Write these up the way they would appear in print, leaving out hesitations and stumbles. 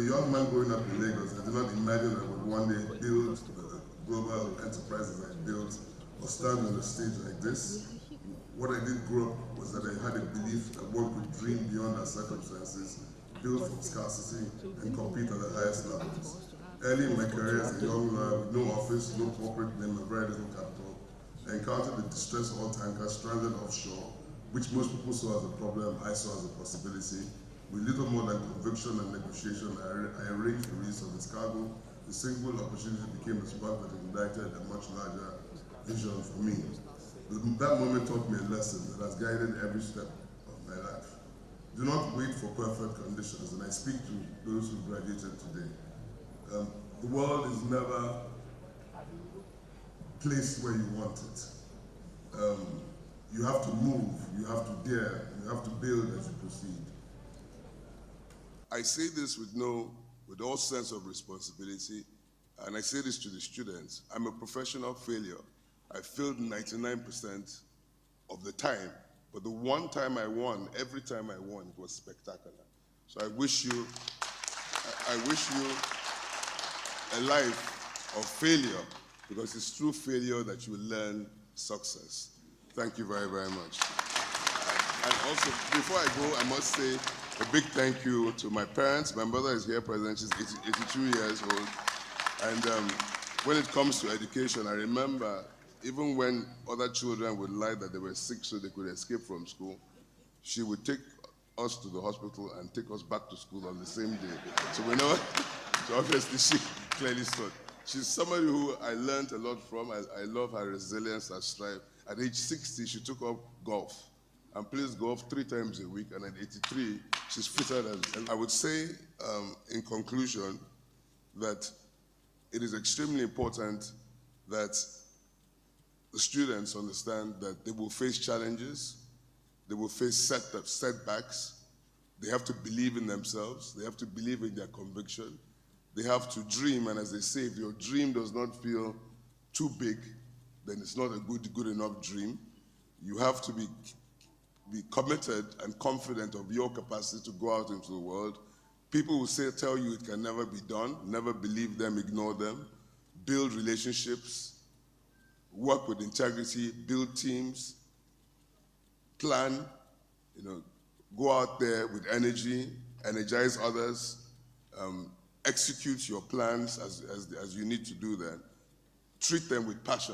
young man growing up in Lagos, I did not imagine I would one day build the global enterprises I built or stand on a stage like this. What I did grow up was that I had a belief that one could dream beyond our circumstances, build from scarcity, and compete at the highest levels. Early in my career as a young lawyer with no office, no corporate name, and very little capital, I encountered the distressed oil tanker stranded offshore, which most people saw as a problem, I saw as a possibility. With little more than conviction and negotiation, I arranged the release of its cargo. The single opportunity became a spark that ignited a much larger vision for me. That moment taught me a lesson that has guided every step of my life. Do not wait for perfect conditions, and I speak to those who graduated today. The world is never placed where you want it. You have to move, you have to dare, you have to build as you proceed. I say this with all sense of responsibility, and I say this to the students. I'm a professional failure. I failed 99% of the time, but the one time I won, every time I won, it was spectacular. So I wish you a life of failure, because it's through failure that you learn success. Thank you very, very much. And also, before I go, I must say a big thank you to my parents. My mother is here present. She's 82 years old. And when it comes to education, I remember even when other children would lie that they were sick so they could escape from school, she would take us to the hospital and take us back to school on the same day. So we know, so obviously she clearly saw. She's somebody who I learned a lot from. I love her resilience, her strive. At age 60, she took up golf and plays golf 3 times a week, and at 83, she's fitter than. And I would say, in conclusion, that it is extremely important that the students understand that they will face challenges, they will face setbacks, they have to believe in themselves, they have to believe in their conviction, they have to dream, and as they say, if your dream does not feel too big, then it's not a good enough dream. You have to be committed and confident of your capacity to go out into the world. People will tell you it can never be done, never believe them, ignore them. Build relationships, work with integrity, build teams, plan, go out there with energy, energize others, execute your plans as you need to do that. Treat them with passion.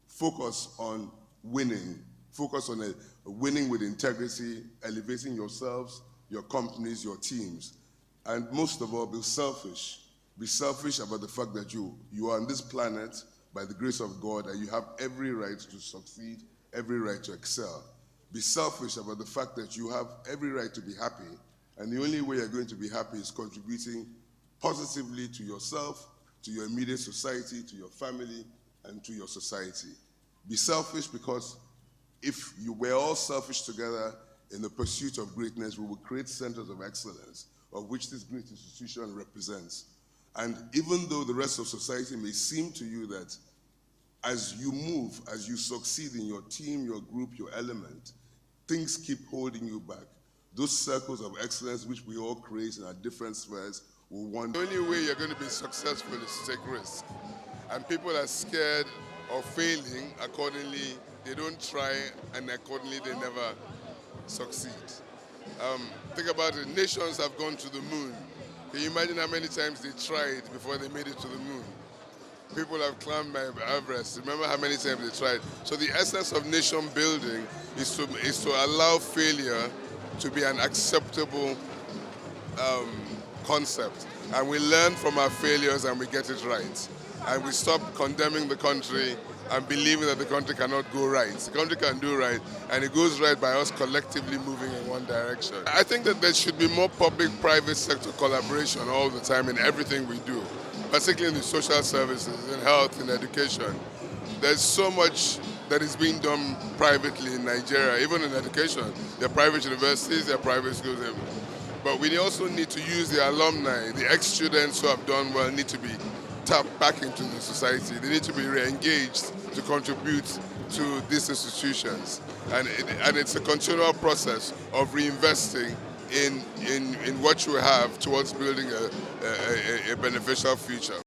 Focus on winning. Focus on winning with integrity, elevating yourselves, your companies, your teams. And most of all, be selfish. Be selfish about the fact that you are on this planet by the grace of God, and you have every right to succeed, every right to excel. Be selfish about the fact that you have every right to be happy, and the only way you're going to be happy is contributing positively to yourself, to your immediate society, to your family, and to your society. Be selfish, because if you were all selfish together in the pursuit of greatness, we will create centers of excellence, of which this great institution represents. And even though the rest of society may seem to you that as you move, as you succeed in your team, your group, your element, things keep holding you back. Those circles of excellence which we all create in our different spheres will one. The only way you're going to be successful is to take risks. And people are scared of failing. Accordingly, they don't try, and accordingly, they never succeed. Think about it. Nations have gone to the moon. Can you imagine how many times they tried before they made it to the moon? People have climbed Mount Everest. Remember how many times they tried? So the essence of nation building is to allow failure to be an acceptable concept. And we learn from our failures and we get it right. And we stop condemning the country and believing that the country cannot go right. The country can do right, and it goes right by us collectively moving in one direction. I think that there should be more public-private sector collaboration all the time in everything we do, particularly in the social services, in health, in education. There's so much that is being done privately in Nigeria, even in education. There are private universities, there are private schools. But we also need to use the alumni, the ex-students who have done well need to be tapped back into the society. They need to be re-engaged to contribute to these institutions. And it's a continual process of reinvesting in what you have towards building a beneficial future.